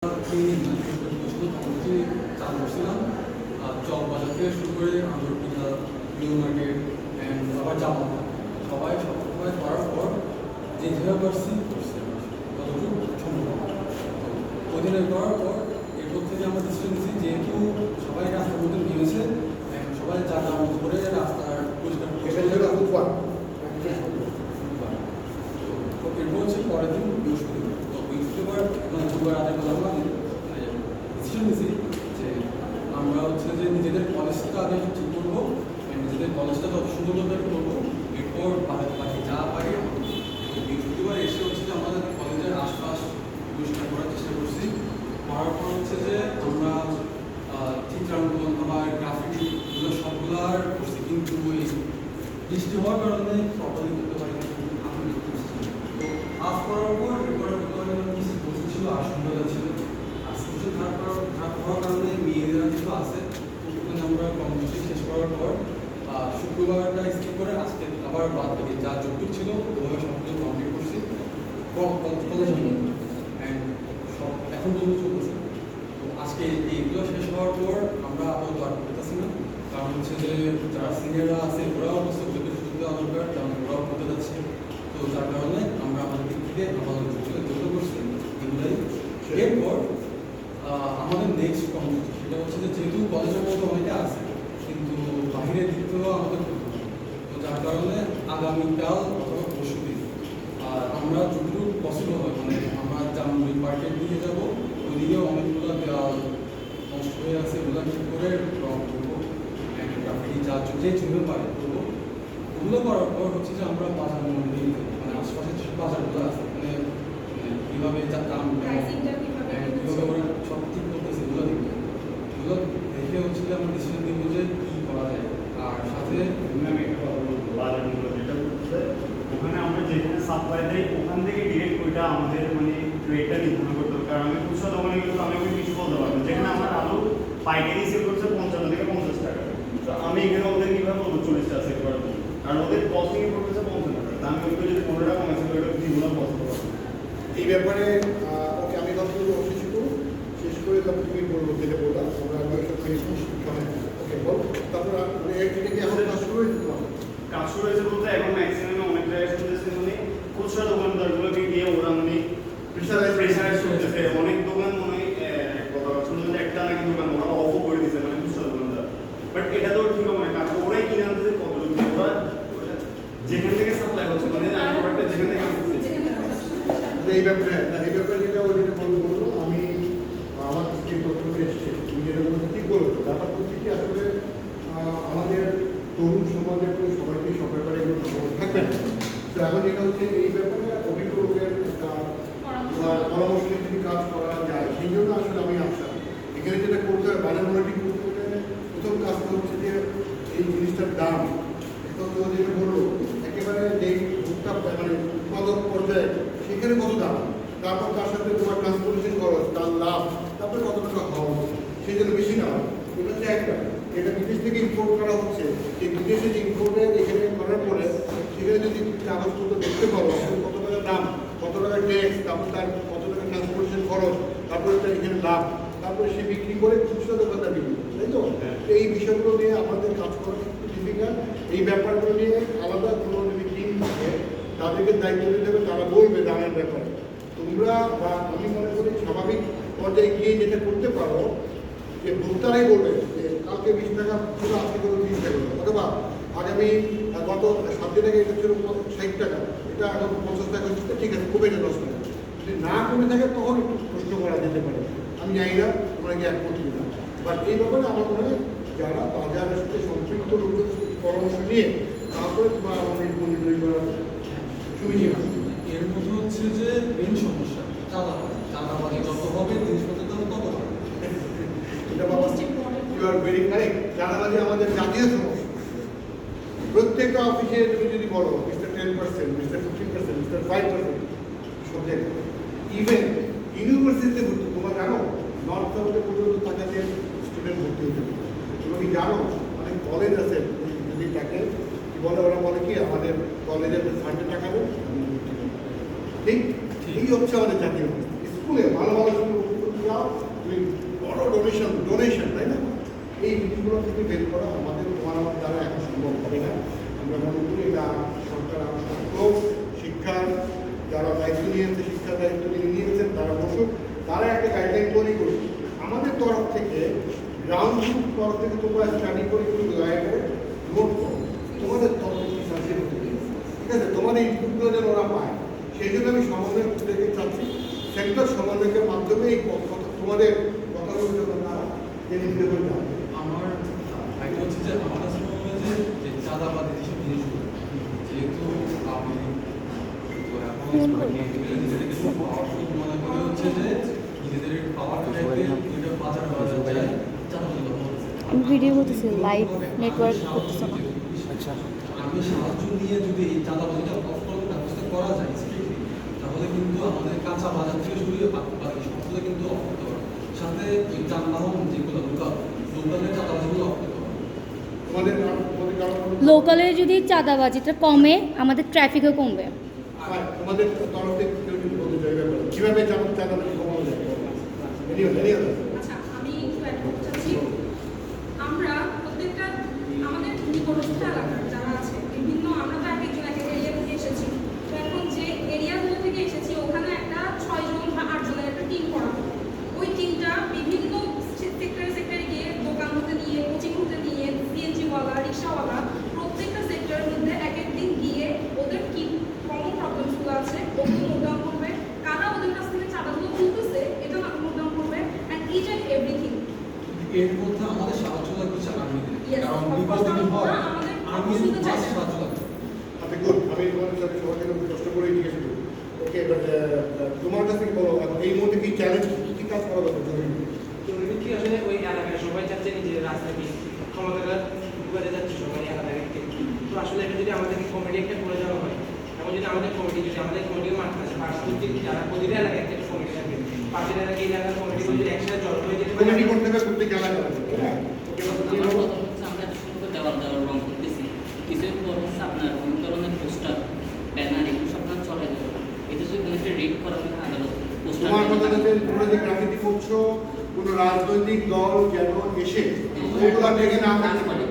চালু করছিলাম চক বাজার থেকে শুরু করে আন্দরকিল্লা নিউ মার্কেট অ্যান্ড আবার জামা সবাই সবসময় করার পর যে যেভাবে পারছি করছে কতটুকু সম্ভব ওদিনে করার পর এরপর থেকে আমরা ডিসিশন নিয়েছি যেহেতু সবাই রাস্তার মধ্যে নেমেছে সবাই যা যার মতো করে রাস্তার পরিষ্কার এরপর হচ্ছে পরের দিন বৃহস্পতিবার তো বৃহস্পতিবার মানে দুবার রাতের কথা আমরা ডিসিশন নিয়েছি যে আমরা হচ্ছে যে নিজেদের কলেজটা আগে ঠিক করবো নিজেদের কলেজটা যত সুন্দরভাবে করবো এরপর বাকি যা পারি বৃহস্পতিবার এসে হচ্ছে যে আমাদের কলেজের আশপাশ পরিষ্কার করার চেষ্টা করছি করার পর হচ্ছে যে আমরা চিত্রাঙ্কন আবার গ্রাফিটি এগুলো সবগুলার করছি কিন্তু ওই বৃষ্টি হওয়ার কারণে প্রপারলি করতে পারি তো আফ করার পর এরপর কিছু বস্তু ছিল আর সুন্দরতা ছিল আর সিচুয়েশন খারাপ হওয়ার কারণে মেয়েরা যেহেতু আছে ওখানে আমরা কম্পিটিশন শেষ করার পর শুক্রবারটা স্কিপ করে আজকে আবার বাদ বাকি যা যতটুকু ছিল ওভাবে সবকিছু কমপ্লিট করছি কলেজ অ্যান্ড সব এখন পর্যন্ত চলতেছে তো আজকে এইগুলো শেষ হওয়ার পর আমরা আপাতত আর করতেছি না কারণ হচ্ছে যে যারা সিনিয়ররা আছে ওরাও অবশ্য ওদেরকে সুযোগ দেওয়া দরকার কারণ ওরাও করতে যাচ্ছে তো যার কারণে আমরা আমাদের দিক থেকে আমাদের যুক্ত করছি এগুলাই এরপর আমাদের নেক্সট কর্মসূচি সেটা হচ্ছে যে যেহেতু কলেজের মধ্যে অনেকে আছে কিন্তু বাহিরের দিক থেকেও আমাদের করতে হবে তো যার কারণে আগামীকাল অথবা পরশু দিন আর আমরা যতটুকু পসিবল হয় মানে আমরা জামুই পার্কে দিয়ে যাবো ওইদিকে অনেকগুলো দেওয়াল নষ্ট হয়ে আছে ওগুলো ঠিক করে রং করবো গ্রাফিটি যা যে জমে পারে করবো ওগুলো করার পর হচ্ছে যে আমরা বাজার মন্দির মানে আশপাশে যে বাজারগুলো আছে মানে কীভাবে যা দাম কীভাবে ওরা সব ঠিক করতেছে এগুলো দেখবে এগুলো দেখে হচ্ছে যে আমরা ডিসিশন নিব যে কী করা যায় আর সাথে আমি একটা কথা বলবো বাজারগুলো যেটা করছে ওখানে আমরা যেখানে সাপ্লাই দেয় ওখান থেকে ডিরেক্ট ওইটা আমাদের মানে রেটটা নির্ধারণ করতে হবে কারণ আমি খুচরা দোকানে কিন্তু আমি ওই কিছু বলতে পারবো যেখানে আমার আলু পাইকারি সেল করছে 55 থেকে 50 টাকা তো আমি এখানে ওদের কীভাবে বলবো 40 টাকা সেল করার জন্য কারণ ওদের কস্টিং করতেছে 50 টাকা তা আমি ওইগুলো যদি 15 টাকা কমাইছি ওইটা জীবনে পছন্দ পারবো এই ব্যাপারে ওকে আমি কথাগুলো শেষ করে তারপর তুমি বলবো যেটা বললাম আমরা ওকে বল তারপর এটা কি এখন কাজ শুরু হয়েছে কাজ শুরু হয়েছে বলতে এখন ম্যাক্সিমাম অনেক জায়গায় শুনতেছে মানে খুচরা দোকানদারগুলোকে গিয়ে ওরা মানে প্রেশারাইজ করতেছে অনেক দোকান মনে হয় কথা শুনতে একটা নাকি দোকান ওরা অফও করে দিচ্ছে মানে খুচরা দোকানদার বাট এটা তো ঠিক হবে না কারণ ওরাই কিনে আনতেছে কত ওরা যেখান থেকে সাপ্লাই হচ্ছে মানে প্রোডাক্টটা যেখান থেকে এই ব্যাপারে যেটা ওই যেটা বলবো আমি আমার যে তথ্যটা এসছে তুমি যেটা বলতে ঠিক বলছো ব্যাপারটা হচ্ছে কি আসলে আমাদের তরুণ সমাজের সবাইকে সব ব্যাপারে এগুলো থাকবে না তো এখন যেটা হচ্ছে এই ব্যাপারে অভিজ্ঞ লোকের পরামর্শ নিয়ে যদি কাজ করা যায় সেই জন্য আসলে আমি আসা এখানে যেটা করতে হবে বাজার মনিটরিং করতে গেলে প্রথম কাজটা হচ্ছে যে এই জিনিসটার দাম এটা তো যেটা বললো একেবারে যেই ভোক্তা মানে উৎপাদক পর্যায়ে সেখানে কত দাম তারপর তার সাথে তোমার ট্রান্সপোর্টেশন খরচ তার লাভ তারপরে কত টাকা হওয়া সেই জন্য বেশি না হয় এটা হচ্ছে একটা এটা বিদেশ থেকে ইম্পোর্ট করা হচ্ছে এই বিদেশে যে ইম্পোর্টের এখানে করার পরে সেখানে যদি কাগজপত্র দেখতে পারো কত টাকা দাম কত টাকা ট্যাক্স তারপর তার কত টাকা ট্রান্সপোর্টেশন খরচ তারপরে তার এখানে লাভ তারপরে সে বিক্রি করে খুচরা দোকানদার বিক্রি করে তাই তো এই বিষয়গুলো নিয়ে আমাদের কাজ করা একটু ডিফিকাল্ট এই ব্যাপারগুলো নিয়ে আলাদা কোনো যদি টিম থাকে তাদেরকে দায়িত্ব দিতে হবে তারা বলবে দামের ব্যাপারে তোমরা বা আমি মনে করি স্বাভাবিক পর্যায়ে গিয়ে যেটা করতে পারো যে ভোক্তারাই বলবে যে কালকে 20 টাকা ছিল আজকে কোনো 30 টাকা অথবা আগামী গত 7 দিন আগে এটা ছিল 60 টাকা এটা এখন 50 টাকা হচ্ছে ঠিক আছে কমে যায় 10 টাকা যদি না কমে থাকে তখন একটু প্রশ্ন করা যেতে পারে আমি জানি না তোমরা কি এক করছি না বাট এই ব্যাপারে আমার মনে হয় যারা বাজারের সাথে সম্পৃক্ত লোকদের পরামর্শ নিয়ে তারপরে তোমার আমাদের মনে তৈরি করা সুবিধা এর মধ্যে হচ্ছে যে মেন সমস্যা চাঁদাবাজি যত হবে জিনিসপত্রের দাম তত হবে এটা বাবা ইউ আর ভেরি কারেক্ট চাঁদাবাজি আমাদের জাতীয় সমস্যা প্রত্যেকটা অফিসে তুমি যদি বলো মিস্টার 10%, মিস্টার 15%, মিস্টার 5% সব জায়গায় ইভেন ইউনিভার্সিটিতে ভর্তি তোমরা জানো নর্থ সাউথে পর্যন্ত টাকাতে স্টুডেন্ট ভর্তি হতে পারে তুমি কি জানো অনেক কলেজ আছে যদি তাকে কি বলে ওরা বলে কি আমাদের কলেজের ফান্ডে টাকা দেবে ঠিক এই হচ্ছে আমাদের জাতীয় স্কুলে ভালো ভালো থেকে বের করা আমাদের তোমার আমার দ্বারা এখন সম্ভব হবে না। আমরা মনে করি এটা সরকার আরও শিক্ষার যারা দায়িত্ব নিয়েছে, শিক্ষার দায়িত্ব নিয়েছেন তারা বসুক, তারা একটা গাইডলাইন তৈরি করুক। আমাদের তরফ থেকে গ্রাউন্ড তরফ থেকে তোমরা স্টাডি করে একটু দয়া করে নোট করো তোমাদের তরফ থেকে সাহায্য করতে, ঠিক আছে? তোমাদের ইনপুটগুলো যেন ওরা পায়, সেই জন্য আমি সমন্বয় থেকে চাচ্ছি সেক্টর সমন্বয়ের মাধ্যমে এই তোমাদের কথাগুলো যেন তারা জেনে নিতে পারে। আমার একটা হচ্ছে যে আমার কাছে মনে হয় যে চাঁদাবাদী যেসব জিনিসগুলো, যেহেতু আমি তো এখন নিজেদেরকে খুব পাওয়ারফুল মনে করে হচ্ছে যে নিজেদের পাওয়ার খাইতে দুইটা বাজার যায় চাঁদাবাদী কথা বলছে। আমি ভিডিও করতেছি, লাইভ নেটওয়ার্ক করতেছে না। আচ্ছা, আমি সাহায্য নিয়ে যদি এই চাঁদাবাজিটা অফ করার ব্যবস্থা করা যায় তাহলে কিন্তু আমাদের কাঁচা বাজার থেকে শুরু করে বাকি সবগুলো কিন্তু অফ করতে পারবে। সাথে ওই যানবাহন যেগুলো লোকালের চাঁদাবাজিগুলো অফ করতে পারবে। তোমাদের লোকালে যদি চাঁদাবাজিটা কমে, আমাদের ট্রাফিকও কমবে। তোমাদের তরফ থেকে কেউ যদি বলতে চাই ব্যাপারে কীভাবে চাঁদাবাজি কমানো যায়? আচ্ছা, আমি একটু অ্যাড করতে চাচ্ছি। আমরা প্রত্যেকটা আমাদের নিকটস্থ এলাকার যারা আছে বিভিন্ন, আমরা তো এক একজন এক এক এরিয়া থেকে এসেছি, তো এখন যে এরিয়াগুলো থেকে এসেছি ওখানে একটা 6 জন বা 8 জনের একটা টিম করা হয়। ওই টিমটা বিভিন্ন সেক্টরে গিয়ে দোকান হতে নিয়ে, কোচিং হতে নিয়ে, সিএনজিওয়ালা, রিক্সাওয়ালা, প্রত্যেকটা সেক্টরের মধ্যে এক একদিন গিয়ে ওদের কি কমন প্রবলেমসগুলো আছে ওগুলো নোট ডাউন করবে, কারা ওদের কাছ থেকে চাঁদাগুলো তুলতেছে এটা নোট ডাউন করবে, অ্যান্ড ইচ অ্যান্ড এভরিথিং। এর মধ্যে আমাদের সাহায্য লাগবে আর্মিদের, Yes, কারণ of course, বিপদ যদি হয় আমাদের আর্মির অবশ্যই চাই। সাহায্য লাগবে। আচ্ছা, গুড। আমি তোমার সাথে সবাইকে কষ্ট করে জিজ্ঞেস করি, ওকে, বাট তোমার কাছ থেকে বলো এখন এই মুহূর্তে কি চ্যালেঞ্জ, কী কাজ করা দরকার জরুরি? জরুরি কি আসলে ওই এলাকায় সবাই চাচ্ছে নিজের রাস্তাকে ক্ষমতাটা ঢুকাতে যাচ্ছে সবাই এলাকাকে। তো আসলে এটা যদি আমাদেরকে কমিটি একটা করে দেওয়া হয়, এবং যদি আমাদের কমিটির মাঠে আছে পার্শ্ববর্তী যারা প্রতিটা এলাকায় একটা কমিটি থাকে, পাশের এলাকায় এলাকার কমিটিগুলো যদি একসাথে জড়ো হয়ে যেতে পারে। কমিটি করতে হবে প্রত্যেক এলাকা, হ্যাঁ? ওকে, আমার কথা হচ্ছে আমরা ছোট দেওয়াল রং করতেছি, কিছু পর হচ্ছে আপনার অন্য ধরনের পোস্টার, ব্যানার এগুলো সব আপনার চলে যাবে। এটা যদি কোনো একটা রেড করা হয় আদালত পোস্টার, তোমার কথা হচ্ছে তোমরা যে গ্রাফিতি করছো কোনো রাজনৈতিক দল যেন এসে ওগুলা থেকে না থাকতে পারে,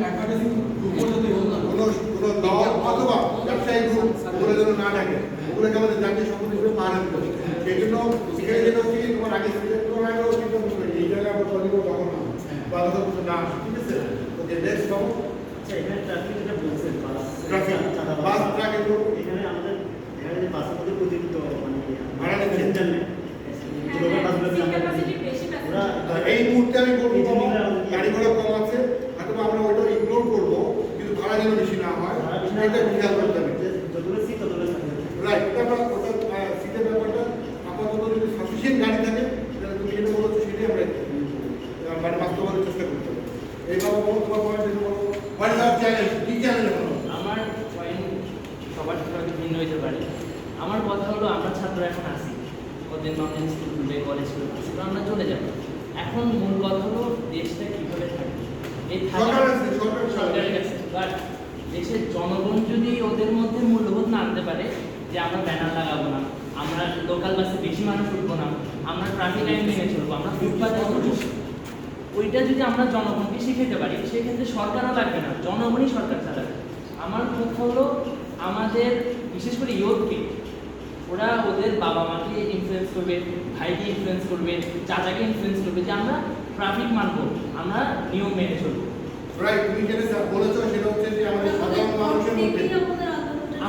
অ্যাডভার্টাইজিং গ্রুপও যদি হোক না, কোনো দল অথবা ব্যবসায়িক গ্রুপ ওগুলো যেন না থাকে, ওগুলোকে আমাদের জাতীয় সম্পদ হিসেবে পাহারা দিতে হবে। সেই জন্য সেখানে যেটা হচ্ছে তোমার আগে তোমার আগেও চিন্তা করতে এই জায়গায় আমরা বলিব তখন না বা কথা বলতে না আসে, ঠিক আছে? ওকে, নেক্সট হবো আচ্ছা, এখানে ট্রাফিক যেটা বলছেন, ট্রাফিক বাস ট্রাক এগুলো এখানে আমাদের এখানে যে বাসের মধ্যে প্রতিনিধিত্ব মানে ভাড়া নিচ্ছে। ইন্টারনেট লোকাল বাসগুলো যে আমরা ক্যাপাসিটি বেশি ওরা এই মুহূর্তে আমি বলবো বাবা, গাড়ি ঘোড়া কম আছে, হয়তো আমরা ওইটা ইগনোর করবো, কিন্তু ভাড়া যেন বেশি না হয় এটা খেয়াল করতে হবে। যতগুলো সিট ততগুলো থাকবে। রাইট, ওটা সিটের ব্যাপারটা আপাতত যদি সাফিসিয়েন্ট গাড়ি থাকে তাহলে তুমি যেটা বলেছো সেটাই আমরা মানে বাস্তবায়নের চেষ্টা করতে হবে। এইভাবে বলো, তোমার পয়েন্ট যেটা বলো, হোয়াট ইজ আওয়ার চ্যালেঞ্জ, কি চ্যালেঞ্জ বলো? আমার পয়েন্ট সবার সাথে ভিন্ন হতে পারে। আমার কথা হলো আমরা ছাত্র এখন আসি, ওদের নন স্কুল খুলবে, কলেজ খুলবে, তো আমরা চলে যাবো। এখন মূল কথা হলো দেশটা কীভাবে থাকবে, এই সরকারের কাছে। বাট দেশের জনগণ যদি ওদের মধ্যে মূল্যবোধ না আনতে পারে যে আমরা ব্যানার লাগাবো না, আমরা লোকাল বাসে বেশি মানুষ উঠবো না, আমরা ট্রাফিক আইন মেনে চলবো, আমরা ফুটপাতে চলবো, ওইটা যদি আমরা জনগণকে শিখাতে পারি সেক্ষেত্রে সরকারও লাগবে না, জনগণই সরকার চালাবে। আমার কথা হলো আমাদের বিশেষ করে ইয়ুথকে, ওরা ওদের বাবা মাকে ইনফ্লুয়েন্স করবে, ভাইকে ইনফ্লুয়েন্স করবে, চাচাকে ইনফ্লুয়েন্স করবে যে আমরা ট্রাফিক মানবো, আমরা নিয়ম মেনে চলবো। রাইট, তুমি যেটা বলেছো সেটা হচ্ছে যে আমাদের সাধারণ মানুষের মধ্যে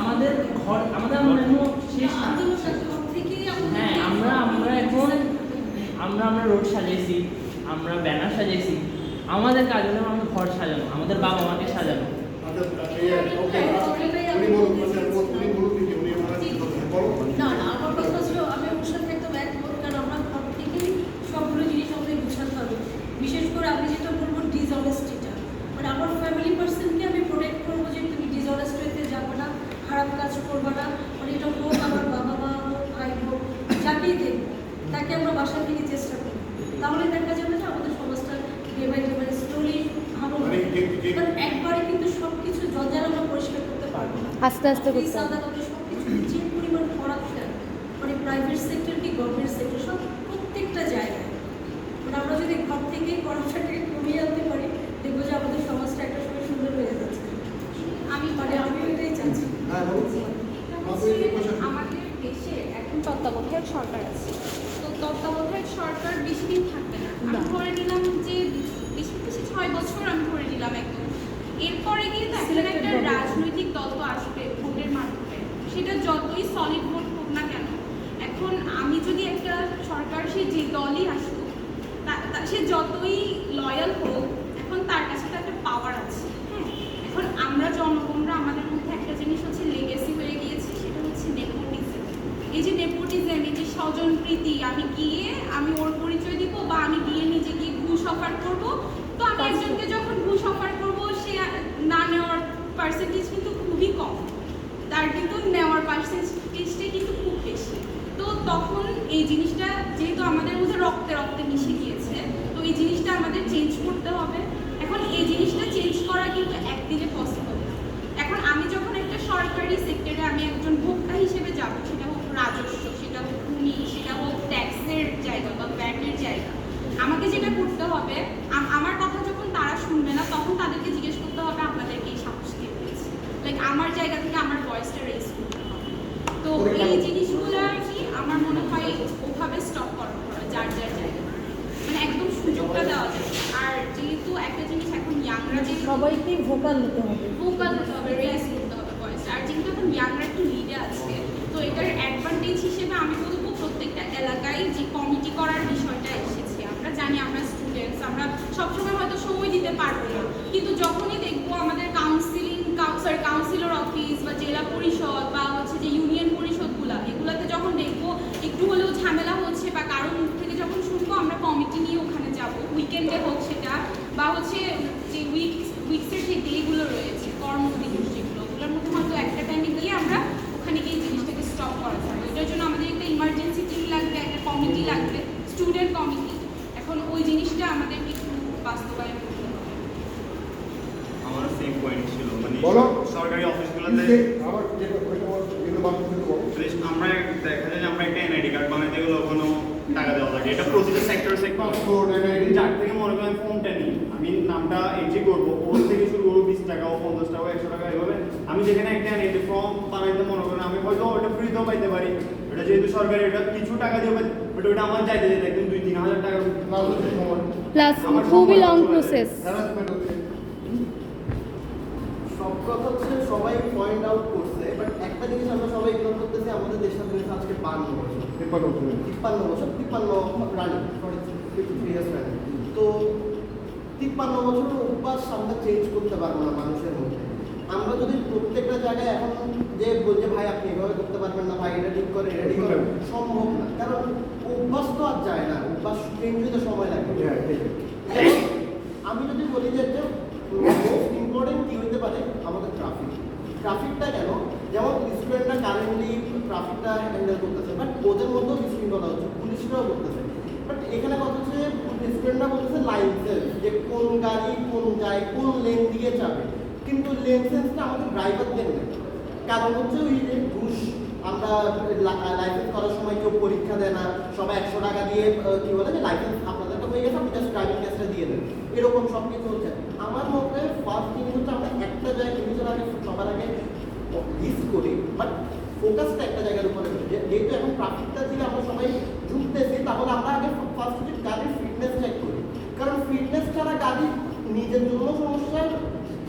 আমাদের ঘর আমাদের মনে হয় শেষ না। হ্যাঁ, আমরা এখন আমরা রোড সাজিয়েছি, আমরা ব্যানার সাজিয়েছি, আমাদের কাজ হলো আমাদের ঘর সাজানো, আমাদের বাবা মাকে সাজানো। উনি বলুন, উনি বলুন দিদি, উনি ওনার বলো। না না, আমার কথা ছিল আমি ওর সাথে একদম একমত, কারণ আমরা ঘর থেকেই সবগুলো জিনিস আমাদের গুছাতে হবে। বিশেষ করে আমি যেটা বলবো ডিসঅনেস্টিটা, মানে আমার ফ্যামিলি পার্সনকে আমি প্রোটেক্ট করবো যে তুমি ডিসঅনেস্ট হতে যাবো না, খারাপ কাজ করবো না, মানে এটা হোক আমার বাবা মা হোক, ভাই হোক, যাকেই দেখবো তাকে আমরা বাসা থেকে চেষ্টা করবো। তাহলে দেখা যাবে যে আমাদের সমাজটা ডে বাই ডে মানে স্লোলি ভালো হবে। কারণ একবারে কিন্তু সব কিছু জঞ্জাল আমরা পরিষ্কার করতে পারবো না, আস্তে আস্তে করতে হবে। আদালতে সব কিছু যে পরিমাণ করাপশন, মানে প্রাইভেট সেক্টর কি গভর্নমেন্ট সেক্টর সব প্রত্যেকটা জায়গায়, মানে আমরা যদি ঘর থেকে করাপশনটাকে কমিয়ে আনতে পারি সরকার আছে, তো তত্ত্বাবধায়ক সরকার বেশি দিন থাকবে না। আমি ধরে নিলাম যে বেশি বেশি 6 বছর আমি ধরে নিলাম একদম। এরপরে গিয়ে তো এখন একটা রাজনৈতিক দল তো আসবে ভোটের মাধ্যমে, সেটা যতই সলিড ভোট হোক না কেন। এখন আমি যদি একটা সরকার, সে যে দলই আসুক, সে যতই লয়াল হোক, এখন তার কাছে তো একটা পাওয়ার আছে। হ্যাঁ, এখন আমরা জনগণরা, আমাদের মধ্যে একটা জিনিস হচ্ছে লেগেসি হয়ে গিয়েছে, সেটা হচ্ছে নেপোটিজম। এই যে নেপোটিজম, এই যে স্বজন প্রীতি, আমি ওর পরিচয় দিব, বা আমি গিয়ে নিজে গিয়ে ঘুষ অফার করবো, তো আমি একজনকে যখন ঘুষ অফার করবো, সে না নেওয়ার পার্সেন্টেজ কিন্তু খুবই কম, তার কিন্তু নেওয়ার পার্সেন্টেজটা কিন্তু খুব বেশি। তো তখন এই জিনিসটা যেহেতু আমাদের মধ্যে রক্তে রক্তে মিশে গিয়েছে, তো এই জিনিসটা আমাদের চেঞ্জ করতে হবে। এখন এই জিনিসটা চেঞ্জ করা কিন্তু একদিনে পসিবল না। এখন আমি যখন একটা সরকারি সেক্টরে আমি একজন ভোক্তা হিসেবে যাব, সেটা হোক রাজস্ব, সেটা হোক ভূমি, সেটা হোক ট্যাক্সের জায়গা বা ব্যাটের জায়গা, আমাকে যেটা করতে হবে, আমার কথা যখন তারা শুনবে না, তখন তাদেরকে জিজ্ঞেস করতে হবে আপনাদেরকে এই সাহস কে দিয়েছে, লাইক আমার জায়গা থেকে আমার ভয়েসটা রেজ করতে হবে। তো এই জিনিসগুলো আর কি আমার মনে হয় ওভাবে স্টপ করা যার যার জায়গা, মানে একদম সুযোগটা দেওয়া যায়। আর যেহেতু একটা জিনিস এখন ইয়াংরা, যে সবাইকেই ভোকাল হতে হবে। রেজ করতে হবে ভয়েস, আর যেহেতু এখন ইয়াংরা একটু লিডে আছে, তো এটার অ্যাডভান্টেজ হিসেবে আমি বলবো প্রত্যেকটা এলাকায় যে কমিটি করার বিষয়টা এসেছে, আমরা জানি আমরা স্টুডেন্টস, আমরা সবসময় হয়তো সময় দিতে পারবো না, কিন্তু যখনই দেখবো আমাদের কাউন্সিলর অফিস বা জেলা পরিষদ বা হচ্ছে যে ইউনিয়ন পরিষদগুলা, এগুলাতে যখন দেখবো একটু হলেও ঝামেলা হচ্ছে বা কারোর মুখ থেকে যখন শুনবো, আমরা কমিটি নিয়ে ওখানে যাব, উইকেন্ডে হোক সেটা, বা হচ্ছে যে উইকসের যে ডেগুলো রয়েছে, কর্মদিবস যেগুলো, ওগুলোর মধ্যে হয়তো একটা টাইমে গিয়ে আমরা ওখানে গিয়ে জিনিসটাকে স্টপ করা যাবে। এটার জন্য আমাদের একটা ইমার্জেন্সি টিম লাগবে, একটা কমিটি লাগবে, স্টুডেন্ট কমিটি। এখন ওই জিনিসটা আমাদেরকে একটু বাস্তবায়ন করতে হবে। আমার সেম পয়েন্ট ছিল, মানে বলো। সরকারি অফিসগুলোতে আমার যেটা আমরা দেখা যায় যে আমরা একটা এনআইডি কার্ড বানাইতে গেলে কোনো টাকা দেওয়া লাগে, এটা প্রতিটা সেক্টর যার থেকে মনে করেন ফোনটা নিই, আমি নামটা এন্ট্রি করবো, ওর থেকে শুরু করবো 20 টাকা, 50 টাকা, 100 টাকা, এভাবে আমি যেখানে একটা এনআইডি ফর্ম বানাইতে মনে করেন, আমি হয়তো ওটা ফ্রিতেও পাইতে পারি, এটা যেহেতু সরকারি, এটা কিছু টাকা দিয়ে, বাট ওটা আমার যাইতে যেতে একদম 2-3 হাজার টাকা প্লাস খুবই লং প্রসেস। সব কথা হচ্ছে সবাই পয়েন্ট আউট করছে, বাট একটা জিনিস আমরা সবাই ইগনোর করতেছি, আমাদের দেশ স্বাধীন আজকে 52 বছর, 53 রানিং, সরি 53 ইয়ার্স রানিং। তো 53 বছরের অভ্যাস আমরা চেঞ্জ করতে পারবো না মানুষের মধ্যে। আমরা যদি প্রত্যেকটা জায়গায় এখন যে বলছে ভাই আপনি এভাবে করতে পারবেন না, ভাই এটা ঠিক করে, এটা ঠিক করে, সম্ভব না, কারণ অভ্যাস তো আর যায় না, অভ্যাস চেঞ্জ হতে সময় লাগে। আমি যদি বলি যে মোস্ট ইম্পর্টেন্ট কী হতে পারে, আমাদের ট্রাফিকটা কেন, যেমন স্টুডেন্টরা কারেন্টলি ট্রাফিকটা হ্যান্ডেল করতেছে, বাট ওদের মধ্যেও বিশৃঙ্খলা হচ্ছে, পুলিশরাও করতেছে। বাট এখানে কথা হচ্ছে স্টুডেন্টরা বলতেছে লাইসেন্স, যে কোন গাড়ি কোন যায়, কোন লেন দিয়ে যাবে, কিন্তু লেন সেন্সটা আমাদের ড্রাইভারদের নেই। কারণ হচ্ছে ওই যে ঘুষ, আমরা লাইসেন্স করার সময় কেউ পরীক্ষা দেয় না, সবাই 100 টাকা দিয়ে কি বলে যে লাইসেন্স আপনাদের তো হয়ে গেছে, আপনি জাস্ট ড্রাইভিং টেস্টটা দিয়ে দেন, এরকম সব কিছু হচ্ছে। আমার মতে ফার্স্ট থিং হচ্ছে আমরা একটা জায়গায় নিজের আগে সবার আগে লিস্ট করি, বাট ফোকাসটা একটা জায়গার উপরে, যেহেতু এখন ট্রাফিকটা থেকে আমরা সবাই ঢুকতেছি, তাহলে আমরা আগে ফার্স্ট হচ্ছে গাড়ির ফিটনেস চেক করি, কারণ ফিটনেস ছাড়া গাড়ি নিজের জন্য সমস্যা,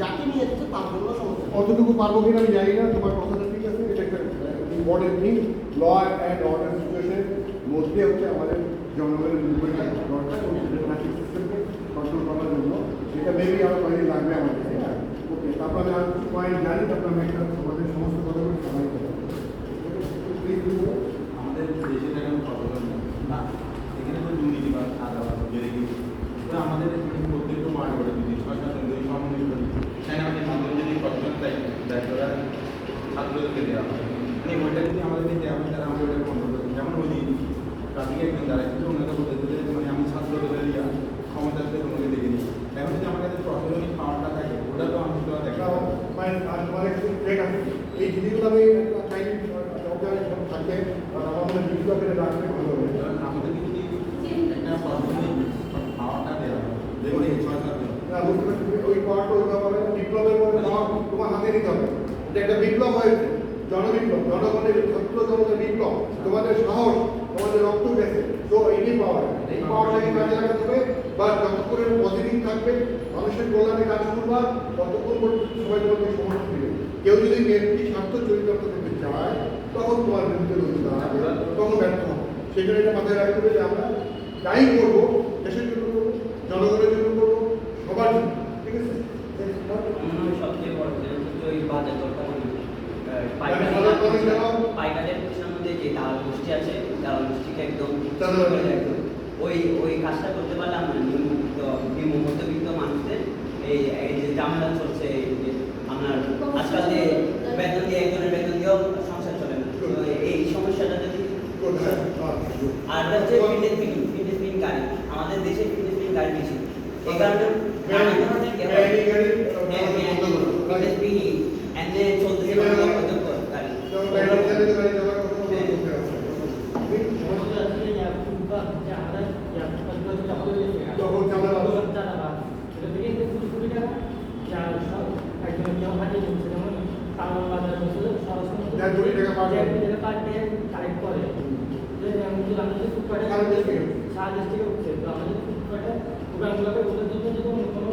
যাকে নিয়ে যাচ্ছে তার জন্য সমস্যা। কতটুকু পারবো কিনা আমি জানি না, তোমার কথাটা ঠিক আছে, এটা একটা important thing. Law and order সিচুয়েশনের মধ্যে হচ্ছে আমাদের জনগণের দরকার ট্রাফিক সিস্টেমকে কন্ট্রোল করার জন্য, এটা মেবি আরও কয়েকদিন লাগবে আমাদের, তাই না? ওকে, তারপর আমি আর পয়েন্ট জানি, তারপর আমি একটা আমাদের সমস্ত কথাগুলো সবাই আমাদের দেশে এখন প্রবলেম না, এখানে তো দুর্নীতি বা আদালত বেড়ে গিয়েছে, তো আমাদের প্রত্যেকটা ওয়ার্ড করে যদি সরকার সমন্বয় করি, সেখানে আমাদের আমাদের যদি কতজন দায়িত্বরা ছাত্রদেরকে দেওয়া হয়, মানে ওইটা যদি আমাদেরকে দেওয়া হয়, তারা আমাদের ওইটা বন্ধ করবে। যেমন ওই ট্রাফিকে একজন দাঁড়াচ্ছে, ওনাকে বলতে মানে আমি ছাত্রদের ক্ষমতাতে তোমাকে দেখে নিই, এখন যদি আমার কাছে প্রশাসনিক পাওয়ারটা থাকে, ওটা তো আমি তো দেখা এই জিনিসগুলো আমি চাই থাকবে, আমাদের বিদ্যুৎ রাখতে ভালো হবে। আমাদের যদি একটা প্রশাসনিক পাওয়ারটা দেওয়া হয়, যেমন এই সরকার ওই পাওয়ারটা ওই ব্যাপারে বিপ্লবের মধ্যে তোমার হাতে নিতে হবে, এটা একটা বিপ্লব হয়েছে, জনবিপ্লব, জনগণের ছাত্র জনতার বিপ্লব, তোমাদের সাহস আমাদের রক্ত গেছে, তো এটাই পাওয়ার, এই পাওয়ারটাকে কাজে লাগাতে হবে। বা যতক্ষণ পজিটিভ থাকবে, মানুষের কল্যাণে কাজ করবা, ততক্ষণ পর্যন্ত সবাই তোমাকে সমর্থন দেবে। কেউ যদি ব্যক্তি স্বার্থ চরিতার্থ করতে চায়, তখন তোমার বিরুদ্ধে লড়তে হবে, তখন ব্যর্থ হবে। সেখানে এটা মাথায় রাখতে হবে যে আমরা যাই করবো, দেশের জন্য করবো, জনগণের জন্য করবো, সবার জন্য, ঠিক আছে? সবচেয়ে বড় যে হচ্ছে ওই বাজার দরকার পাইকারের প্রশ্নের মধ্যে যে দালাল গোষ্ঠী আছে, দালাল গোষ্ঠীকে একদম ওই কাজটা করতে পারলে আমরা মধ্যবিত্ত মানুষদের এই যে ঝামেলা চলছে, আপনার আজকাল যে বেতন দিয়ে একজনের বেতন দিয়েও সংসার চলে না, তো এই সমস্যাটা যদি আর হচ্ছে ফিটনেস গাড়ি, আমাদের দেশে ফিটনেস গাড়ি বেশি, এই কারণে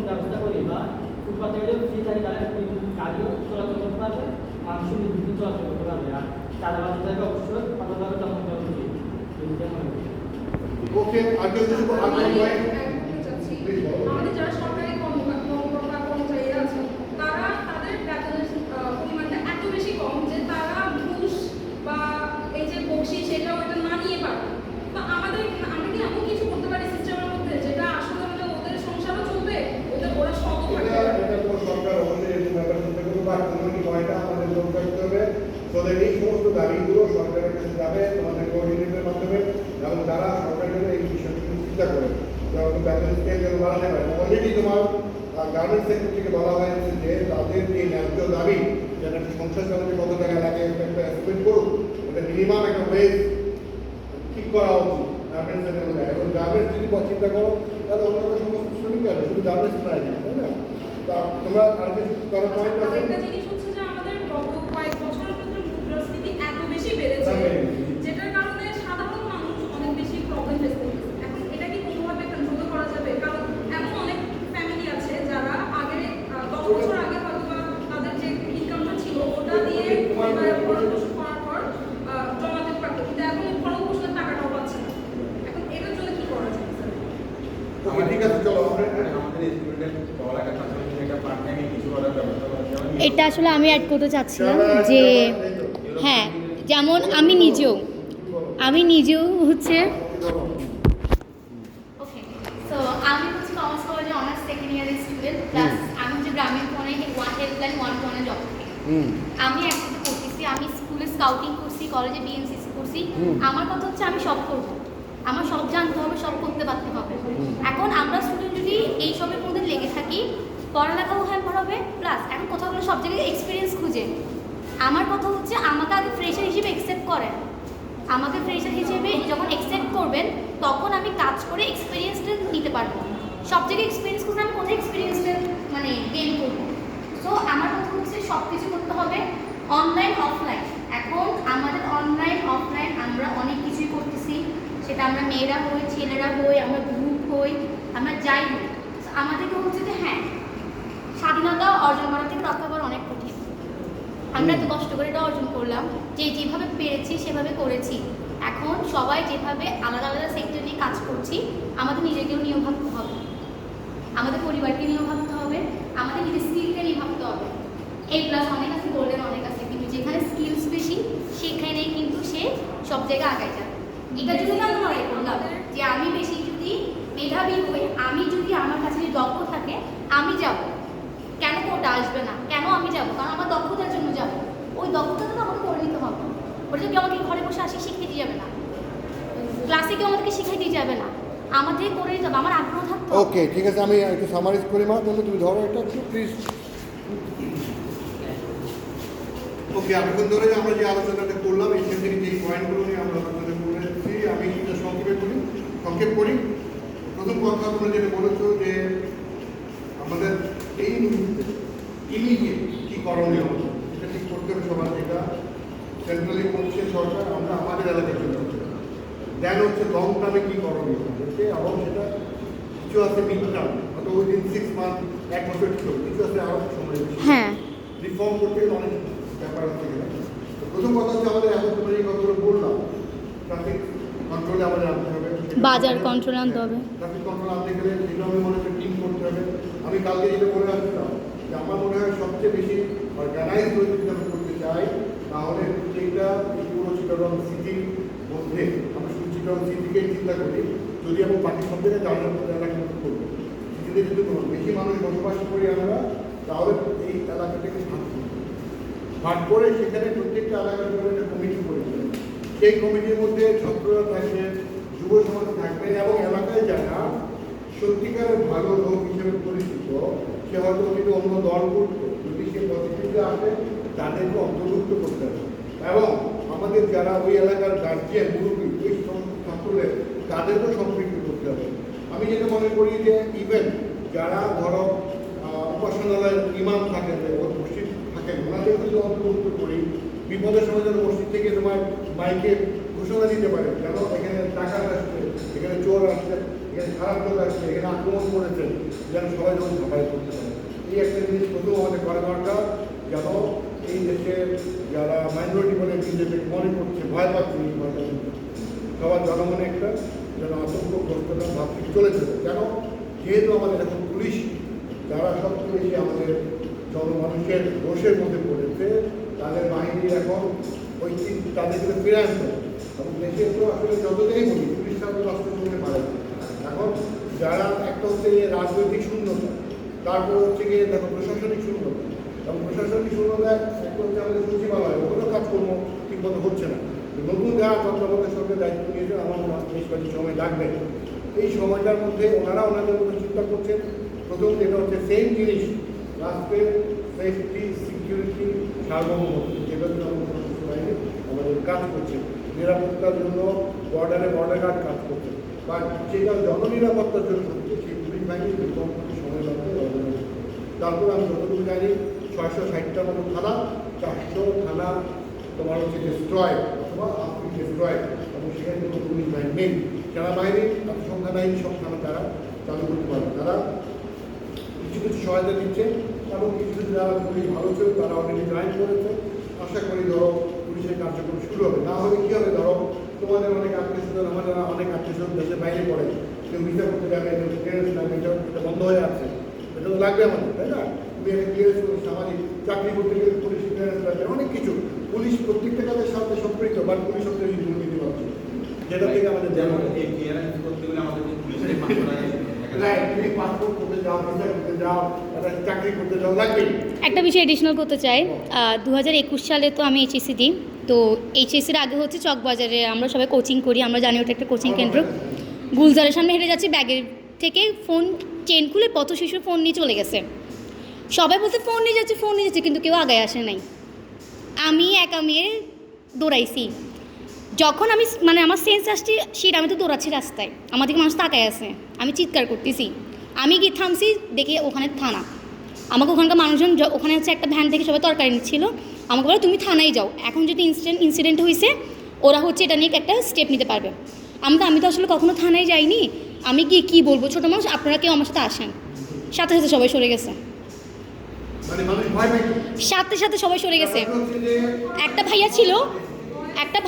ব্যবস্থা করি বা ফুটপাতে গাড়িও চলাচল করতে পারবে, মানুষের নির্বিঘ্নে চলাচল করতে পারবে। আর চাঁদাবাজিটাকে অবশ্যই ভালোভাবে দমন করা উচিত। ওকে, আগে আমাদের যারা সরকারি কর্মচারীরা আছে, তারা তাদের বেতনের পরিমাণটা এত বেশি কম যে তারা ঘুষ বা এই যে বকশিশ সেটাও এটা না নিয়ে পারে। তো আমরা কি এমন কিছু করতে পারি সিস্টেমের মধ্যে যেটা আসলে মানে ওদের সংসারও চলবে, ওরা সৎ থাকতে পারবে। সরকার অবশ্যই এই ব্যাপারে চিন্তা করবে, বা কোনো পয়সা আমাদের লোক রাখতে হবে, তাদের এই সমস্ত দাবিগুলো সরকারের কাছে যাবে আমাদের কোঅর্ডিনেটের মাধ্যমে, এবং তারা সরকারের জন্য এই বিষয়টি চিন্তা করে বেতন স্কেল যেন বাড়াতে পারে। অলরেডি তোমার গার্মেন্টস সেক্টর থেকে বলা হয়েছে যে তাদের যে ন্যায্য দাবি, যেন একটা সংসার চালাতে কত টাকা লাগে একটা এস্টিমেট করুক, ওটা মিনিমাম একটা ওয়েজ ঠিক করা উচিত গার্মেন্টস সেক্টরের মধ্যে। এবং গার্মেন্টস যদি চিন্তা করো, তাহলে অন্যান্য সমস্ত শ্রমিক আছে, শুধু গার্মেন্টস প্রায় না, তাই না? তা তোমরা আর কিছু করার পয়েন্ট আছে? আরেকটা জিনিস হচ্ছে যে আমাদের গত কয়েক বছরের মধ্যে মুদ্রাস্ফীতি এত বেশি বেড়েছে, যেটার কারণে সাধারণ মানুষ অনেক বেশি প্রবলেম ফেস করছে। এখন এটা কি কোনোভাবে কন্ট্রোল করা যাবে? কারণ এমন অনেক ফ্যামিলি আছে যারা আগে 10 বছর আগে হয়তো বা তাদের যে ইনকামটা ছিল ওটা দিয়ে ভরণ পোষণ করার পর জমাতে পারতো, কিন্তু এখন ভরণ পোষণের টাকাটাও পাচ্ছে না। এখন এটার জন্য কি করা যায়? ওকে, ঠিক আছে, চলো আমরা আমাদের স্টুডেন্ট পড়ালেখার পাশাপাশি একটা পার্ট টাইমে কিছু করার ব্যবস্থা করা যায়। এটা আসলে আমি অ্যাড করতে চাচ্ছিলাম যে হ্যাঁ, যেমন আমি নিজেও হচ্ছে ওকে, সো আমি হচ্ছে কমার্স কলেজে অনার্স সেকেন্ড ইয়ারের স্টুডেন্ট, প্লাস আমি হচ্ছে গ্রামীণ ফোনে হেল্পলাইন 1 জব করি। আমি একসাথে করতেছি, আমি স্কুলে স্কাউটিং করছি, কলেজে বিএনসিসি করছি। আমার কথা হচ্ছে আমি সব করব, আমার সব জানতে হবে, সব করতে পারতে হবে। এখন আমরা স্টুডেন্ট যদি এই সবের মধ্যে লেগে থাকি, পড়ালেখাও হ্যাম্পার হবে, প্লাস এখন কোথাও গেলে সব জায়গায় এক্সপিরিয়েন্স খুঁজে। আমার কথা হচ্ছে আমাকে আগে ফ্রেশার হিসেবে অ্যাকসেপ্ট করেন, আমাকে ফ্রেশার হিসেবে যখন অ্যাকসেপ্ট করবেন তখন আমি কাজ করে এক্সপিরিয়েন্সটা নিতে পারবো। সব জায়গায় এক্সপিরিয়েন্স করলে আমি কোথায় এক্সপিরিয়েন্সটা মানে গেইন করবো। সো আমার কথা হচ্ছে সব কিছু করতে হবে অনলাইন অফলাইন। এখন আমাদের অনলাইন অফলাইন আমরা অনেক কিছুই করতেছি, সেটা আমরা মেয়েরা হই, ছেলেরা হই, আমরা গ্রুপ হই, আমরা যাই হই। আমাদেরকে হচ্ছে যে হ্যাঁ, স্বাধীনতা অর্জন করা থেকে রক্ষা করা অনেক কঠিন। আমরা এত কষ্ট করে এটা অর্জন করলাম, যেভাবে পেরেছি সেভাবে করেছি। এখন সবাই যেভাবে আলাদা আলাদা সেক্টর নিয়ে কাজ করছি, আমাদের নিজেকেও নিয়েও ভাবতে হবে, আমাদের পরিবারকে নিয়েও ভাবতে হবে, আমাদের নিজের স্কিলকে নিয়ে ভাবতে হবে। এই প্লাস অনেক আছে, গোল্ডেন অনেক আছে, কিন্তু যেখানে স্কিলস বেশি সেখানেই কিন্তু সে সব জায়গায় আগায় যাবে। এটার জন্য আমি লড়াই করলাম যে আমি বেশি যদি মেধাবী হই, আমি যদি আমার কাছে যদি দক্ষ থাকে আমি যাব, কেন কোটা আসবে না, কেন আমি যাব? কারণ আমার দক্ষতার জন্য যাব। ওই দক্ষতাটা তো আমাকে করে নিতে হবে। ওটা যদি আমাকে ঘরে বসে আসি শিখতে দিয়ে যাবে না, ক্লাসে কেউ আমাদেরকে শিখাই দিয়ে যাবে না, আমাদের করে নিতে হবে, আমার আগ্রহ থাকতে হবে। ওকে, ঠিক আছে, আমি একটু সামারাইজ করি। মা বললো তুমি ধরো এটা একটু প্লিজ। ওকে, এতক্ষণ ধরে আমরা যে আলোচনাটা করলাম, এইখান থেকে যে পয়েন্টগুলো নিয়ে আমরা আলোচনা করেছি, আমি সেটা সংক্ষেপ করি। প্রথম কথা তোমরা যেটা বলেছো যে আমাদের এই মুহূর্তে ইমিডিয়েট কী করণীয় সেটা ঠিক করতে হবে সবার। যেটা সেন্ট্রালি করছে সরকার, আমরা আমাদের এলাকায় চলে যাচ্ছি। দেন হচ্ছে লং টার্মে কী করণীয় হচ্ছে, এবং সেটা কিছু আছে মিড টার্ম, হয়তো উইদিন 6 মান্থ, 1 বছর ছিল, কিছু আছে আরও সময় হ্যাঁ রিফর্ম করতে গেলে অনেক ব্যাপার আছে। তো প্রথম কথা হচ্ছে আমাদের এখন তোমার এই কথাগুলো বললাম, ট্রাফিক কন্ট্রোলে আমাদের আনতে হবে, বাজার কন্ট্রোল আনতে হবে। ট্রাফিক কন্ট্রোল আনতে গেলে সেটা আমি মনে করি টিম করতে হবে। আমি কালকে যেটা বলে আসছিলাম যে আমার মনে হয় সবচেয়ে বেশি অর্গানাইজ যদি আমি করতে চাই, তাহলে প্রত্যেকটা এই পুরো চিটাগং সিটির মধ্যে আমরা শুধু চিটাগং সিটিকেই চিন্তা করি, যদি আমি বাকি সব জায়গায় জানার মধ্যে এলাকা কিন্তু করবো, সিটিতে যদি বেশি মানুষ বসবাস করি আমরা, তাহলে এই এলাকাটাকে ভাগ করে সেখানে প্রত্যেকটা এলাকার জন্য একটা কমিটি করে দেবে। সেই কমিটির মধ্যে ছাত্ররা থাকবে, যুব সমাজ থাকবে, এবং এলাকায় যারা সত্যিকারের ভালো লোক হিসেবে পরিচিত, সে হয়তো কিন্তু অন্য দল করতো, যদি সে পজিটিভে আসে তাদেরকে অন্তর্ভুক্ত করতে হবে। এবং আমাদের যারা ওই এলাকার গার্জিয়ান মুরব্বী, ওই সমস্ত ছাত্রদের তাদেরকেও সম্পৃক্ত করতে হবে। আমি যেটা মনে করি যে ইভেন যারা ধরো উপাসনালয়ের ইমাম থাকেন, মসজিদ থাকেন, ওনাদের যদি অন্তর্ভুক্ত করি, বিপদের সময় যেন মসজিদ থেকে তোমার মাইকে ঘোষণা দিতে পারে, কেন এখানে ডাকাত আসছে, এখানে চোর আসছে, এখানে খারাপ লোক আসছে, এখানে আক্রমণ করেছে, যেন সবাই যখন ঝাঁপাই করতে পারে। এই একটা জিনিস প্রথম আমাদের করা দরকার, যেন এই দেশের যারা মাইনরিটি বলে নিজেদেরকে মনে করছে, ভয় পাচ্ছে, সবার জনমনে একটা যেন আতঙ্কগ্রস্ততা ভাব থেকে চলে যাবে। কেন যেহেতু আমাদের এখন পুলিশ যারা সবচেয়ে বেশি আমাদের জনমানুষের দোষের মধ্যে পড়েছে, তাদের বাহিনী এখন ওই তাদেরকে ফিরে আনতে হবে। এবং দেশে তো আসলে যতটাই বলি পুলিশ তাদের রাষ্ট্র করতে পারে। এখন যারা একটা হচ্ছে রাজনৈতিক শূন্যতা, তারপর হচ্ছে গিয়ে দেখো প্রশাসনিক শূন্যতা, এবং প্রশাসনিক শূন্যতা একটা হচ্ছে আমাদের সচিবালয়, ওগুলো কাজকর্ম ঠিকমতো হচ্ছে না। নতুন যারা তত্ত্বাবধায়ক সরকার দায়িত্ব নিয়েছে, আমার মনে হয় বেশ কয়েকটি সময় লাগবে। এই সময়টার মধ্যে ওনারা ওনাদের মধ্যে চিন্তা করছেন, প্রথম যেটা হচ্ছে সেম জিনিস, রাষ্ট্রের সেফটি, সিকিউরিটি, সার্বভৌমত্ব, যেগুলো আমাদের কাজ করছে, নিরাপত্তার জন্য বর্ডারে বর্ডার গার্ড কাজ করছে, বা যেটা জননিরাপত্তার জন্য করছে, সেই পুলিশ বাহিনীর সময় লাগবে। তারপর আমি যতটুকু জানি 660টার মতো থানা, 400 থানা তোমার হচ্ছে ডিস্ট্রয় অথবা আপনি ডিস্ট্রয়, এবং সেখানে কোনো পুলিশ বাহিনী নেই। সেনাবাহিনী এত সংখ্যা নাই, সব থানা তারা চালু করতে পারবে। তারা কিছু কিছু সহায়তা দিচ্ছে, এবং কিছু কিছু যারা পুলিশ ভালো ছিল তারা অলরেডি জয়েন করেছে। আশা করি ধরো পুলিশের কার্যক্রম শুরু হবে। না হলে কী হবে, ধরো তোমাদের অনেক আত্মীয় স্বজন, আমাদের অনেক আত্মীয় স্বজন দেশের বাইরে পড়ে, কেউ ভিসা করতে যাবে, ক্লিয়ারেন্স লাগবে, এটা বন্ধ হয়ে আছে, এটা তো লাগবে আমাদের, তাই না? তুমি একটা ক্লিয়ারেন্স করতে, সামাজিক চাকরি করতে গেলে পুলিশ ক্লিয়ারেন্স লাগবে, অনেক কিছু। পুলিশ প্রত্যেকটা কাজের সাথে সম্পৃক্ত, বাট পুলিশ সবচেয়ে বেশি দুর্নীতি পাচ্ছে, যেটা থেকে আমাদের যেমন এই ক্লিয়ারেন্স করতে গেলে আমাদের যে পুলিশের পাসপোর্ট করতে যাও, ভিসা করতে যাও, চাকরি করতে যাও, লাগবে। একটা বিষয় এডিশনাল করতে চাই, 2021 সালে তো আমি এইচএসসি দিই, তো এইচএসসির আগে হচ্ছে চকবাজারে আমরা সবাই কোচিং করি, আমরা জানি ওটা একটা কোচিং কেন্দ্র। গুলজারের সামনে হেঁটে যাচ্ছি, ব্যাগের থেকে ফোন চেন খুলে পথ শিশু ফোন নিয়ে চলে গেছে। সবাই বলতে ফোন নিয়ে যাচ্ছে, কিন্তু কেউ আগায় আসে নাই। আমি একা মেয়ে দৌড়াইছি, যখন আমি আমার সেন্স আসছে সেটা, আমি তো দৌড়াচ্ছি রাস্তায়, আমার দিকে মানুষ তাকায় আছে, আমি চিৎকার করতেছি, আমি গিয়ে থামছি, দেখে ওখানে থানা। আমাকে ওখানকার মানুষজন, ওখানে হচ্ছে একটা ভ্যান থেকে সবাই তরকারি নিচ্ছিল, আমাকে বলে তুমি থানায় যাও, এখন যদি ইনসিডেন্ট হয়েছে ওরা হচ্ছে এটা নিয়ে একটা স্টেপ নিতে পারবে। আমি তো আসলে কখনো থানায় যাইনি, আমি গিয়ে কী বলবো, ছোটো মানুষ, আপনারা কেউ আমার সাথে আসেন। সাথে সাথে সবাই সরে গেছে, সাথে সাথে সবাই সরে গেছে। একটা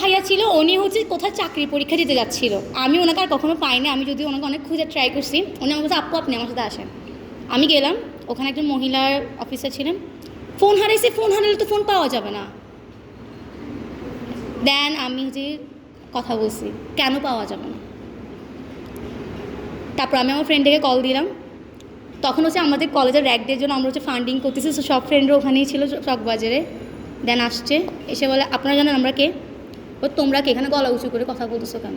ভাইয়া ছিল, উনি হচ্ছে কোথায় চাকরির পরীক্ষা দিতে যাচ্ছিল, আমি ওনাকে আর কখনো পাইনি, আমি যদি ওনাকে অনেক খুঁজে ট্রাই করছি, উনি আমার কাছে আপু আপনি আমার সাথে আসেন। আমি গেলাম, ওখানে একজন মহিলার অফিসার ছিলেন, ফোন হারালে তো ফোন পাওয়া যাবে না। দেন আমি যে কথা বলছি কেন পাওয়া যাবে না, তারপর আমি আমার ফ্রেন্ডকে কল দিলাম, তখন হচ্ছে আমাদের কলেজের র্যাক ডের জন্য আমরা হচ্ছে ফান্ডিং করতেছি, সব ফ্রেন্ডরা ওখানেই ছিল চকবাজারে। দেন আসছে, এসে বলে আপনারা জানেন আমরা কে? তোমরা কে এখানে গলা উঁচু করে কথা বলতেছো কেন?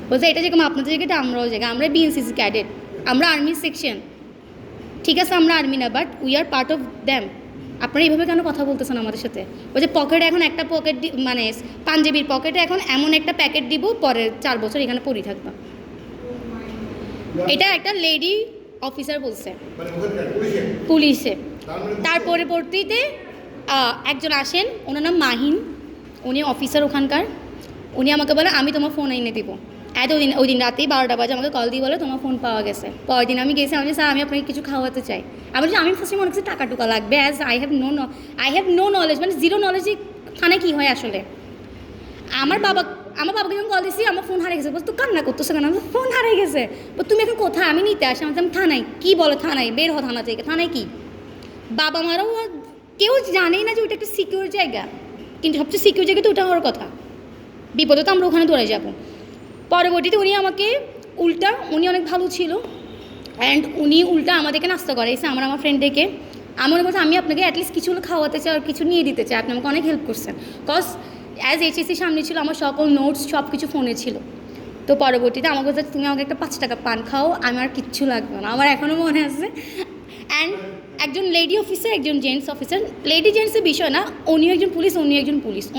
বলছে এটা যেরকম আপনাদের জায়গাটা আমরাও জায়গা, আমরা বিএনসিসি ক্যাডেট, আমরা আর্মি সেকশন, ঠিক আছে আমরা আর্মি না, but we are part of them, আপনারা এইভাবে কেন কথা বলতেছেন আমাদের সাথে? বলছে পকেটে এখন একটা পকেট, পাঞ্জাবির পকেটে এখন এমন একটা প্যাকেট দিব, পরের 4 বছর এখানে পড়ে থাকবা। এটা একটা লেডি অফিসার বলছে পুলিশে। তার পরবর্তীতে একজন আসেন, ওনার নাম মাহিন, উনি অফিসার ওখানকার। উনি আমাকে বলে আমি তোমার ফোন এনে দিব। ওই দিন রাতেই 12টা বাজে আমাকে কল দিয়ে বলে তোমার ফোন পাওয়া গেছে। পরের দিন আমি গেছি, আমি স্যার আমি আপনাকে কিছু খাওয়াতে চাই। আমি ফার্স্টে মনে করছি টাকা টুকা লাগবে, as I have no knowledge, মানে জিরো নলেজ থানায় কী হয় আসলে। আমার বাবাকে যখন কল দিয়েছি আমার ফোন হারিয়ে গেছে, বলতো কান্না করতেছে কেন, আমার ফোন হারিয়ে গেছে। তুমি এখন কোথায়? আমি নিতে আসি। আমি থানায়। কী বলো থানায়? বের হ থানা থেকে। থানায় কি? বাবা মারাও কেউ জানেই না যে ওইটা একটা সিকিউর জায়গা, কিন্তু সবচেয়ে সিকিউর জায়গা তো ওটা হওয়ার কথা। বিপদে তো আমরা ওখানে দৌড়ে যাব। পরবর্তীতে উনি অনেক ভালো ছিল, অ্যান্ড উনি উল্টা আমাদেরকে নাস্তা করাইছে আমার ফ্রেন্ডদেরকে। আমি মনে করছি আমি আপনাকে অ্যাটলিস্ট কিছু খাওয়াতে চাই আর কিছু নিয়ে দিতে চাই, আপনি আমাকে অনেক হেল্প করছেন। কজ অ্যাজ এইচএসসি সামনে ছিল, আমার সকল নোটস সব কিছু ফোনে ছিল। তো পরবর্তীতে আমাকে বলছে তুমি আমাকে একটা 5 টাকা পান খাও, আমার কিচ্ছু লাগবে না। আমার এখনও মনে আছে। অ্যান্ড একজন লেডি অফিসার, একজন জেন্টস অফিসার, লেডি জেন্টসের বিষয় না, উনিও একজন পুলিশ,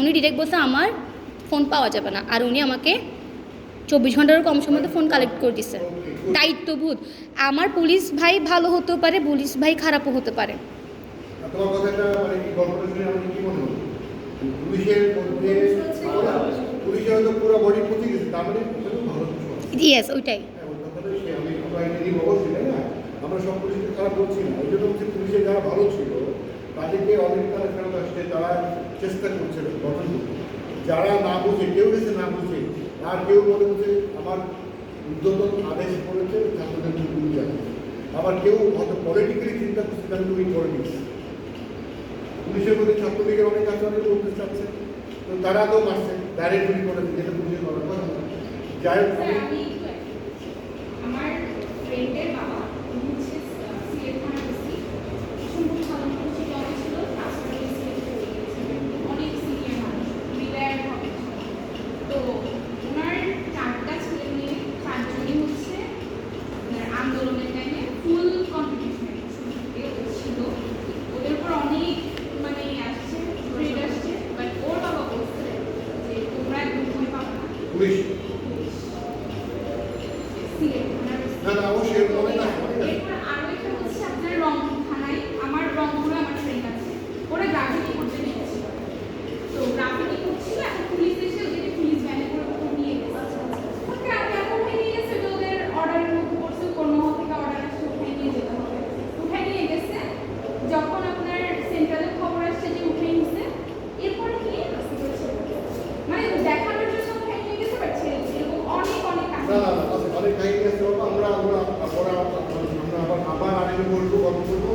উনি ডিরেক্ট বলছে আমার ফোন পাওয়া যাবে না। আর উনি আমাকে 24 ঘন্টারও কম সময় ফোন কালেক্ট করে দিচ্ছে। দায়িত্ববোধ। আমার পুলিশ ভাই ভালো হতেও পারে, পুলিশ ভাই খারাপও হতে পারে। তোমার কথাটা মানে কি গল্পটা শুনে আমার কি মনে হলো, পুলিশের মধ্যে হয়তো পুরো বডি পচে গেছে, তার মানে ভালো কিছু আছে। ইয়েস, ওইটাই। আমরা সব পুলিশকে খারাপ বলছি না, ওই জন্য হচ্ছে পুলিশের যারা ভালো ছিল তাদেরকে অলরেডি তারা ফেরত আসতে তারা চেষ্টা করছে গঠন করতে। যারা না বুঝে, কেউ গেছে না বুঝে, আর কেউ মনে হচ্ছে আমার উদ্যোতন আদেশ করেছে ছাত্রদের গুলি যাবে, আবার কেউ হয়তো পলিটিক্যালি চিন্তা করছে তাহলে তুমি পলিটিক্স। পুলিশের মধ্যে ছাত্রলীগের অনেক আছে, অনেক করতে চাচ্ছে, তো তারা তো মারছে ডাইরেক্ট গুলি করেছে, যেটা পুলিশের করার কথা না। যাই হোক, আমার ফ্রেন্ডের বাবা হচ্ছে সিলেট থানা ডিসি, সম্পূর্ণ সাধারণ ছিল, অনেক সিনিয়র মানুষ, রিটায়ার্ড হবে। তো ওনার 4টা ছেলে মেয়ে, 4জনই হচ্ছে আন্দোলনের টাইমে ফুল কন্ট্রিবিউশন ছিল। ওদের উপর অনেক মানে আসছে, থ্রেট আসছে, বাট ওর বাবা বলছে যে তোমরা একদম ভয় পাবো না। পুলিশ সিলেট না না অবশ্যই অনেক আছে। এরপর আরো একটা হচ্ছে আপনার রংপুর থানায়, আমার রংপুরে আমার ফ্রেন্ড আছে, ওরা গ্রাফিটি করতে নিয়েছিল। তো গ্রাফিটি করছিল, এখন পুলিশ এসে ওদেরকে পুলিশ ভ্যানে করে ওখানে নিয়ে গেছে। ওকে এমন হয়ে নিয়ে গেছে যে ওদের অর্ডারের মধ্যে পড়ছে, কোনো থেকে অর্ডার আসছে উঠাই নিয়ে যেতে হবে। উঠাই নিয়ে গেছে, যখন আপনার সেন্ট্রালের খবর আসছে যে উঠে নিচ্ছে, এরপরে কি মানে দেখানোর জন্য উঠাই নিয়ে গেছে, বাট ছেড়ে দিচ্ছে। এরকম অনেক অনেক অনেক কাহিনী আছে। আমরা আবার আরেকটু বলবো, গল্প করবো।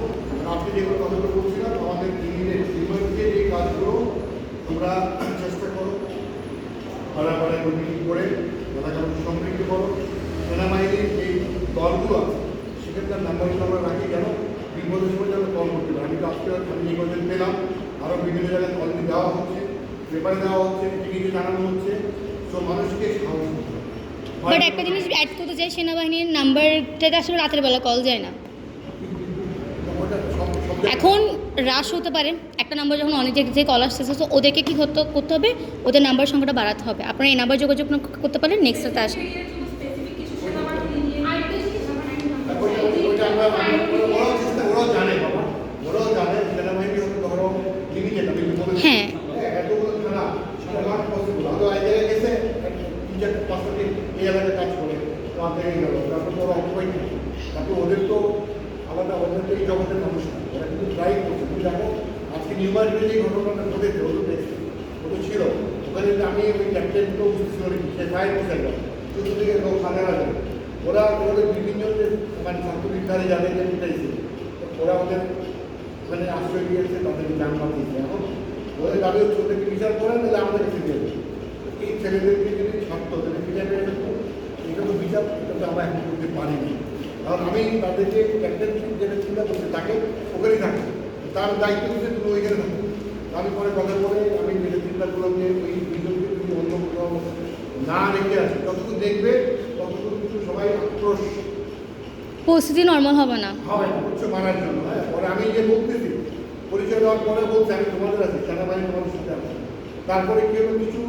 আপনি যেগুলো কথাগুলো বলছিলাম, আমাদের ইউনিভার্সিটি যে কাজগুলো তোমরা চেষ্টা করো, পাড়াপাড়ায় মিটিং করে এলাকাকে সম্পৃক্ত করো। সেনাবাহিনীর যে দলগুলো আছে সেক্ষেত্রে নাম্বারগুলো আমরা রাখি, যেন বিপদের সময় যেন কল করতে পারি। আমি তো আজকে আমি নির্বাচন পেলাম, আরও বিভিন্ন জায়গায় অলরেডি দেওয়া হচ্ছে, পেপারে দেওয়া হচ্ছে, টিভিতে জানানো হচ্ছে, সব মানুষকে সাহস করতে হবে। বাট একটা জিনিস অ্যাড করতে চাই, সেনাবাহিনীর নাম্বারটাতে আসলে রাতের বেলা কল যায় না। এখন রাশ হতে পারে, একটা নাম্বার যখন অনেক জায়গা থেকে কল আসতেছে, তো ওদেরকে কী করতে হবে, ওদের নাম্বার সংখ্যাটা বাড়াতে হবে। আপনারা এই নাম্বার যোগাযোগ করতে পারেন, নেক্সট সাথে আসেন। ওরাও জানে বাবা, ওরাও জানে সেনাবাহিনী হচ্ছে ধরো লিমিটেড, আমি হ্যাঁ এতগুলো থানা সেটা নট পসিবল। হয়তো এই জায়গায় গেছে 3-4-5টা দিন এই এলাকায় কাজ করে, তো আপনাকে গেল, তারপর তো ওরা অকুপাই থাকে। তারপর ওদের তো আলাদা, ওদের তো এই জগতের মানুষ না, ওরা কিন্তু ট্রাই করছে। তুমি দেখো আজকে নিউ মার্কেটে যে ঘটনাটা ঘটেছে, ও তো দেখছে, ও তো ছিল ওখানে। আমি ওই ক্যাপ্টেনকেও বুঝতেছিল সে ফায়ার করছে একবার চতুর্দিকে লোক হাজার হাজার, ওরা ওদের বিভিন্ন মানে ছাত্রবিদ্যারে যাদেরকে উঠাইছে, ওরা ওদের ওখানে আশ্রয় দিয়েছে, তাদেরকে জান বাঁচিয়েছে। এখন ওদের দাবি হচ্ছে ওদেরকে বিচার করেন, তাহলে আমাদের কাছে দিয়ে দেবে। এই ছেলেদেরকে যদি ছাত্র তাদের বিচার পেয়ে থাকতো, এটা তো বিচার, এটা তো আমরা এখন করতে পারিনি। কারণ আমি তাদেরকে ক্যাপ্টেনশিপ যেটা চিন্তা করছি তাকে ওখানেই থাকতো, তার দায়িত্ব হচ্ছে তুমি ওইখানে থাকো। আমি পরে কথা বলে আমি যেটা চিন্তা করলাম যে ওই দুজনকে যদি অন্য কোথাও না রেখে আসে, ততটুকু দেখবে ততটুকু কিন্তু সবাই আক্রোশ পরিস্থিতি নর্মাল হবে না, হচ্ছে মারার জন্য। হ্যাঁ, পরে আমি যে বলতেছি পরিচয় দেওয়ার পরে বলছে আমি তোমাদের আছি, সেনাবাহিনী তোমাদের সাথে আছে। তারপরে কেউ কিছু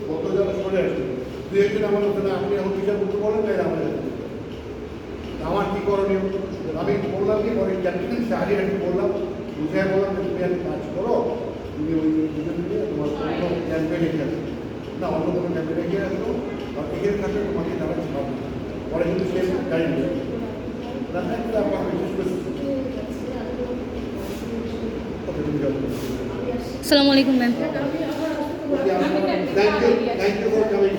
ভদ্র যারা সরে আসছে, দু একদিন আমার হচ্ছে না, আপনি এখন বিচার করতে বলেন, তাই আমাদের আমার কী করণীয়। আমি বললাম কি পরে ক্যাপ্টেন শাহরির একটু বললাম, বুঝে বললাম যে তুমি একটা কাজ করো, তুমি ওই দুজন মিলে তোমার কোনো ক্যাম্পেইনে খেলো, না অন্য কোনো ক্যাম্পে রেখে আসবো বা এখানে থাকলে তোমাকে তারা ছাড়বে না পরে কিন্তু সে গাইড দেবে আপনার বিশেষ করে আসসালামু আলাইকুম ma'am. Thank you for coming.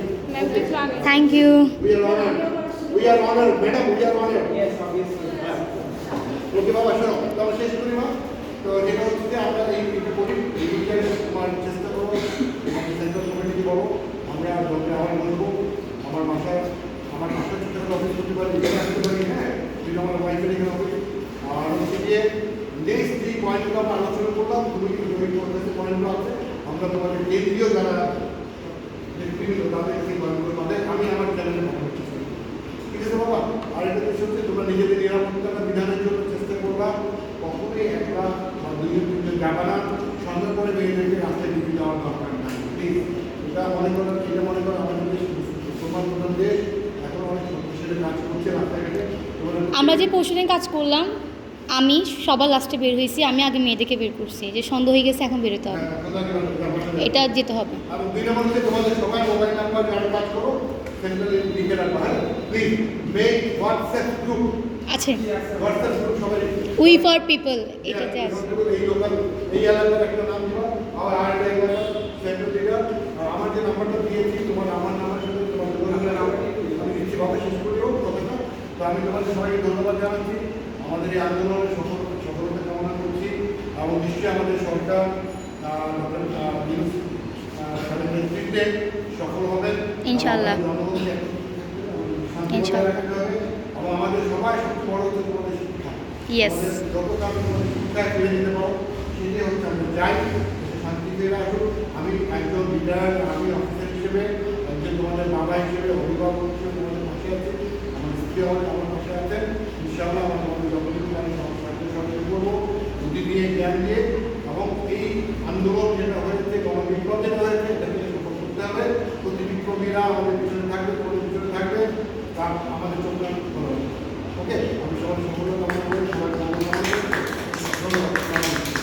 Thank you. We are honored. We are honored, madam. We are honored. Yes, obviously. ওকে বাবা শোনো তাহলে শেষ করি মা তো যেটা হচ্ছে যে আমরা এই করি এই বিষয়ে তোমার চেষ্টা করবো সেন্ট্রাল কমিটিকে বলো আমরা দরকার আমার বলবো আমার বাসার ছোটো ছোটো অফিস করতে পারি এখানে আসতে পারি হ্যাঁ কিন্তু আমার ওয়াইফের এখানে করি আর হচ্ছে গিয়ে নেক্সট যে পয়েন্টগুলো আমরা আলোচনা করলাম তুমি কিন্তু ওই পয়েন্টগুলো আছে আমরা তোমাদের কেন্দ্রীয় যারা বিভিন্ন তাদের সেই পয়েন্টগুলো তাদের আমি আমার চ্যানেলে পাঠানোর চেষ্টা করি ঠিক আছে বাবা আর একটা বিষয় হচ্ছে তোমরা নিজেদের নিরাপত্তা বিধানের জন্য চেষ্টা করবা কখনোই একটা বা দুইজন তিনজন যাবা না সন্ধ্যা করে মেয়েদেরকে রাস্তায় ঢুকে যাওয়ার দরকার নাই প্লিজ এটা মনে করো আমাদের দেশ মুসলমান প্রধান দেশ এখন অনেক শক্তিশালী কাজ করছে রাস্তাঘাটে আমরা যে পরশুদিন কাজ করলাম আমি সবার লাস্টে বের হয়েছি আমি আগে মেয়েদেরকে বের করছি যে সন্দেহ হয়ে গেছে এখন বেরোতে হবে এটা যেতে হবে আর দুই নম্বর হচ্ছে তোমাদের সবাই মোবাইল নাম্বার যারা কাজ করো সেন্ট্রালে লিখে রাখবা হ্যাঁ প্লিজ মেক হোয়াটসঅ্যাপ গ্রুপ আছে হোয়াটসঅ্যাপ গ্রুপ সবাই উই ফর পিপল এটাতে আছে। এই লোকাল এই এলাকার একটা নাম দিবা আবার আর একটা এলাকা সেন্ট্রাল লিডার আমার যে নাম্বারটা দিয়েছি তোমার আমার নাম্বার সাথে তোমার দোকানের নাম্বার আমি দিচ্ছি ভাবে শেষ করিও কথাটা তো আমি তোমাদের সবাইকে ধন্যবাদ জানাচ্ছি আমাদের এই আন্দোলনের সফলতা কামনা করছি এবং নিশ্চয়ই আমাদের সরকার নেতৃত্বে সফল হবেন ইনশাআল্লাহ ইনশাআল্লাহ এবং আমাদের সবাই সবচেয়ে বড় হচ্ছে তোমাদের শিক্ষা ইয়েস যত কাজ তোমাদের শিক্ষায় ফিরে নিতে পারো সেটাই হচ্ছে আমরা যাই শান্তিতে আসুক আমি একজন লিডার আমি অফিসার হিসেবে একজন তোমাদের বাবা হিসেবে অভিভাবক হিসেবে তোমাদের পাশে আছি আমার স্ত্রী আমার পাশে আছেন ইনশাআল্লাহ আমরা তোমাদের যতটুকু আমি সহযোগিতা করবো বুদ্ধি দিয়ে জ্ঞান দিয়ে এবং এই আন্দোলন যেটা হয়েছে গণবিপ্লব যেটা হয়েছে এটাকে সফল করতে হবে প্রতি বিপ্লবীরা আমাদের পিছনে থাকবে তোমাদের পিছনে থাকবে তা আমাদের চোখ ভালো হবে ওকে আমি সবাই সফলতা কামনা করি সবাই ধন্যবাদ।